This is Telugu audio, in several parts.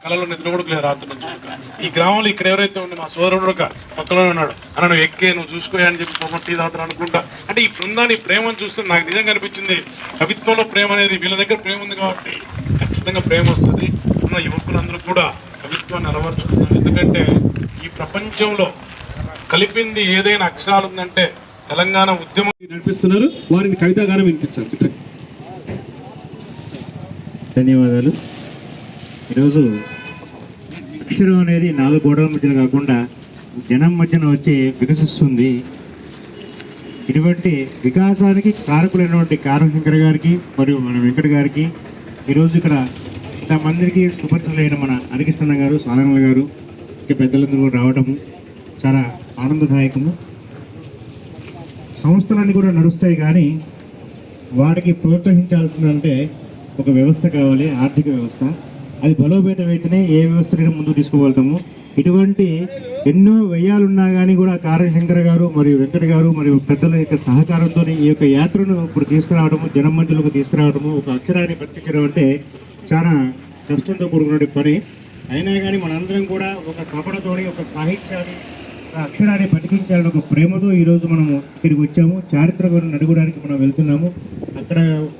కళలో నిద్ర కూడా లేదు రాత్రి నుంచి కనుక. ఈ గ్రామంలో ఇక్కడ ఎవరైతే ఉంది మా సోదరుడు ఒక పక్కలోనే ఉన్నాడు, అన్న నువ్వు ఎక్కే నువ్వు చూసుకోయా అని చెప్పి పొమ్మ టీ తాగుతారు అనుకుంటా. అంటే ఈ బృందాన్ని ప్రేమను చూస్తే నాకు నిజంగా అనిపించింది, కవిత్వంలో ప్రేమ అనేది వీళ్ళ దగ్గర ప్రేమ ఉంది కాబట్టి ఖచ్చితంగా ప్రేమ వస్తుంది. ఉన్న యువకులందరూ కూడా కవిత్వాన్ని అలవర్చుకున్నారు. ఎందుకంటే ఈ ప్రపంచంలో కలిపింది ఏదైనా అక్షరాలు ఉందంటే తెలంగాణ ఉద్యమం నడిపిస్తున్నారు. వారిని కవితాగానం వినిపించారు. ధన్యవాదాలు. ఈరోజు అక్షరం అనేది 4 గోడల మధ్యన కాకుండా జనం మధ్యన వచ్చి వికసిస్తుంది. ఇటువంటి వికాసానికి కారకులైనటువంటి కారశంకర్ గారికి మరియు మన వెంకట గారికి ఈరోజు ఇక్కడ ఇంతమందికి సుపరిచితులైన మన హరికృష్ణ గారు, సాధనల గారు, ఇంకా పెద్దలందరూ రావటము చాలా ఆనందదాయకము. సంస్థలన్నీ కూడా నడుస్తాయి కానీ వాటికి ప్రోత్సహించాల్సిందంటే ఒక వ్యవస్థ కావాలి, ఆర్థిక వ్యవస్థ. అది బలోపేతం అయితేనే ఏ వ్యవస్థని ముందుకు తీసుకువెళ్తాము. ఇటువంటి ఎన్నో వ్యయాలున్నా కానీ కూడా కారశంకర్ గారు మరియు వెంకట గారు మరియు పెద్దల యొక్క సహకారంతో ఈ యొక్క యాత్రను ఇప్పుడు తీసుకురావడము, జనం మధ్యలోకి తీసుకురావడము, ఒక అక్షరాన్ని బతికించడం అంటే చాలా కష్టంతో కూడుకున్న పని. అయినా కానీ మనందరం కూడా ఒక తపనతోని, ఒక సాహిత్యాన్ని, అక్షరాన్ని బతికించాలని ఒక ప్రేమతో ఈరోజు మనము ఇక్కడికి వచ్చాము. చారిత్రకను నడవడానికి మనం వెళ్తున్నాము. అక్కడ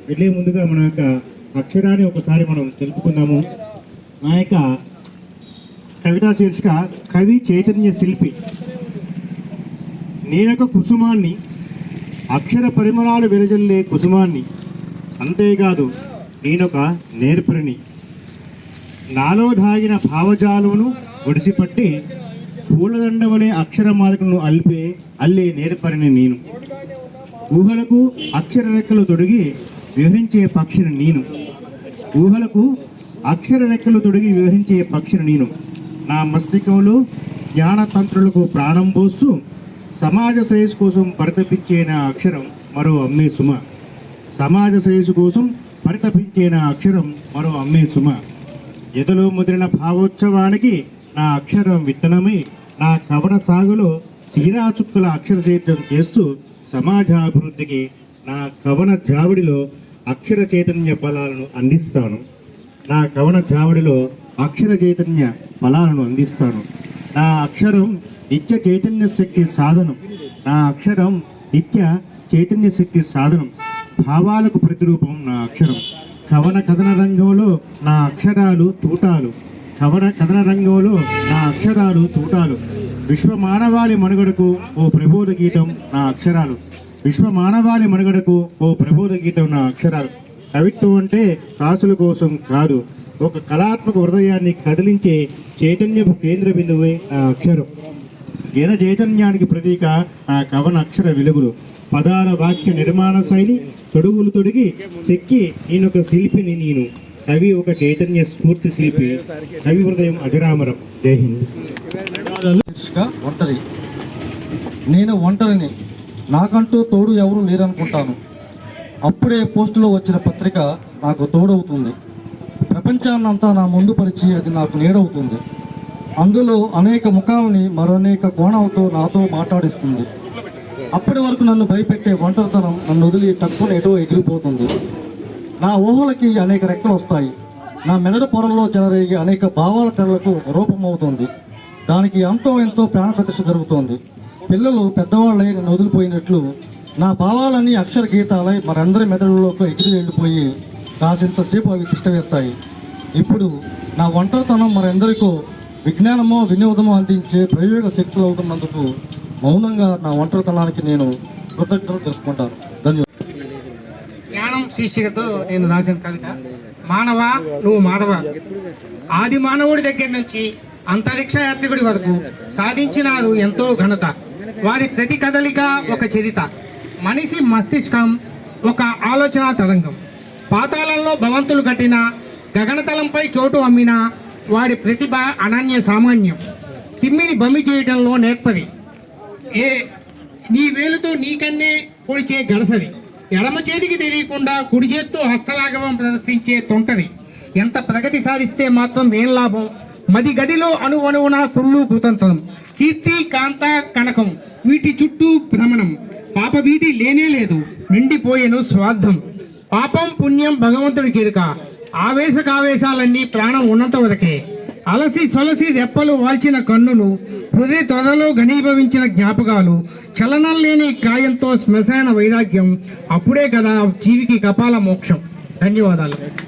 వెళ్ళే ముందుగా మన యొక్క అక్షరాన్ని ఒకసారి మనం తెలుపుకున్నాము. నా యొక్క కవితా శీర్షిక కవి చైతన్య శిల్పి. నేనొక కుసుమాన్ని, అక్షర పరిమళాలు వెరజల్లే కుసుమాన్ని, అంతేకాదు నేనొక నేర్పరిని. నాలో దాగిన భావజాలమును ఒడిసిపట్టి పూలదండవలే అక్షరమాలికను అల్లే నేర్పరిని నేను. ఊహలకు అక్షర రెక్కలు తొడిగి విహరించే పక్షిని నేను. ఊహలకు అక్షర రెక్కలు తొడిగి విహరించే పక్షిని నేను. నా మస్తికంలో జ్ఞానతంత్రులకు ప్రాణం పోస్తూ సమాజ శ్రేయస్సు కోసం పరితపించే నా అక్షరం మరో అమ్మే సుమ. సమాజ శ్రేయస్సు కోసం పరితపించే నా అక్షరం మరో అమ్మే సుమ. ఎదలో ముదిరిన భావోత్సవానికి నా అక్షరం విత్తనమై నా కవన సాగులో సీరా చుక్కల అక్షర సేద్యం చేస్తూ సమాజాభివృద్ధికి నా కవన జావిడిలో అక్షర చైతన్య ఫలాలను అందిస్తాను. నా కవన జావిడిలో అక్షర చైతన్య ఫలాలను అందిస్తాను. నా అక్షరం నిత్య చైతన్య శక్తి సాధనం. నా అక్షరం నిత్య చైతన్య శక్తి సాధనం. భావాలకు ప్రతిరూపం నా అక్షరం. కవన కథన రంగంలో నా అక్షరాలు తూటాలు. కవన కథన రంగంలో నా అక్షరాలు తూటాలు. విశ్వమానవాళి మనుగడకు ఓ ప్రబోధ గీతం నా అక్షరాలు. విశ్వమానవాళి మనుగడకు ఓ ప్రబోధ గీతం నా అక్షరాలు. కవిత్వం అంటే కాసుల కోసం కాదు, ఒక కళాత్మక హృదయాన్ని కదిలించే చైతన్యపు కేంద్ర బిందువే నా అక్షరం. జన చైతన్యానికి ప్రతీక నా కవన అక్షర వెలుగులు. పదాల వాక్య నిర్మాణ శైలి తొడుగులు తొడిగి చెక్కి నేనొక శిల్పిని నేను. కవి ఒక చైతన్య స్ఫూర్తి శిల్పి. కవి హృదయం అజరామరం. జై హింద్. ఒంటరి. నేను ఒంటరిని, నాకంటూ తోడు ఎవరూ లేరనుకుంటాను. అప్పుడే పోస్టులో వచ్చిన పత్రిక నాకు తోడవుతుంది. ప్రపంచాన్నంతా నా ముందు పరిచి అది నాకు నీడవుతుంది. అందులో అనేక ముఖాలని మరొనేక కోణాలతో నాతో మాట్లాడిస్తుంది. అప్పటి వరకు నన్ను భయపెట్టే ఒంటరితనం నన్ను వదిలి తక్కువ ఎటో ఎగిరిపోతుంది. నా ఊహలకి అనేక రెక్కలు వస్తాయి. నా మెదడు పొరల్లో చెలరేగి అనేక భావాల తెరలకు రూపమవుతుంది. దానికి ఎంతో ప్రాణ ప్రతిష్ఠ జరుగుతోంది. పిల్లలు పెద్దవాళ్ళై నన్ను వదిలిపోయినట్లు నా భావాలన్నీ అక్షర గీతాలై మరందరి మెదడులోకి ఎగిరి వెళ్ళిపోయి కాసింతసేపు అవి తిష్టవేస్తాయి. ఇప్పుడు నా ఒంటరితనం మరెందరికో విజ్ఞానమో వినోదమో అందించే ప్రయోగ శక్తులు అవుతున్నందుకు మౌనంగా నా ఒంటరితనానికి నేను కృతజ్ఞతలు తెలుపుకుంటాను. ధన్యవాదాలు. జ్ఞానం శీర్షికతో నేను రాసిన కవిత మానవ నువ్వు మాధవ. ఆది మానవుడి దగ్గర నుంచి అంతరిక్ష యాత్రికుడి వరకు సాధించినారు ఎంతో ఘనత. వారి ప్రతి కదలిక ఒక చరిత. మనిషి మస్తిష్కం ఒక ఆలోచన తరంగం. పాతాళంలో భవంతులు కట్టిన, గగనతలంపై చోటు అమ్మిన వాడి ప్రతిభ అనన్య సామాన్యం. తిమ్మిని బమ్మి చేయటంలో నేర్పది. నీ వేలుతో నీకన్నే పొడిచే గడసది. ఎడమ చేతికి తెలియకుండా కుడి చేత్తో హస్తలాఘవం ప్రదర్శించే తొంటది. ఎంత ప్రగతి సాధిస్తే మాత్రం ఏం లాభం? మది గదిలో అణువణువున కుళ్ళు కుతంత్రం. కీర్తి కాంత కనకం వీటి చుట్టూ భ్రమణం. పాపభీతి లేనే లేదు, నిండిపోయేను స్వార్థం. పాపం పుణ్యం భగవంతుడికి ఎరుక. ఆవేశకావేశాలన్నీ ప్రాణం ఉన్నంత వరకే. అలసి సొలసి రెప్పలు వాల్చిన కన్నులు, హృదయ త్వరలో ఘనీభవించిన జ్ఞాపకాలు, చలనం లేని కాయంతో శ్మశాన వైరాగ్యం, అప్పుడే కదా జీవికి కపాల మోక్షం. ధన్యవాదాలు.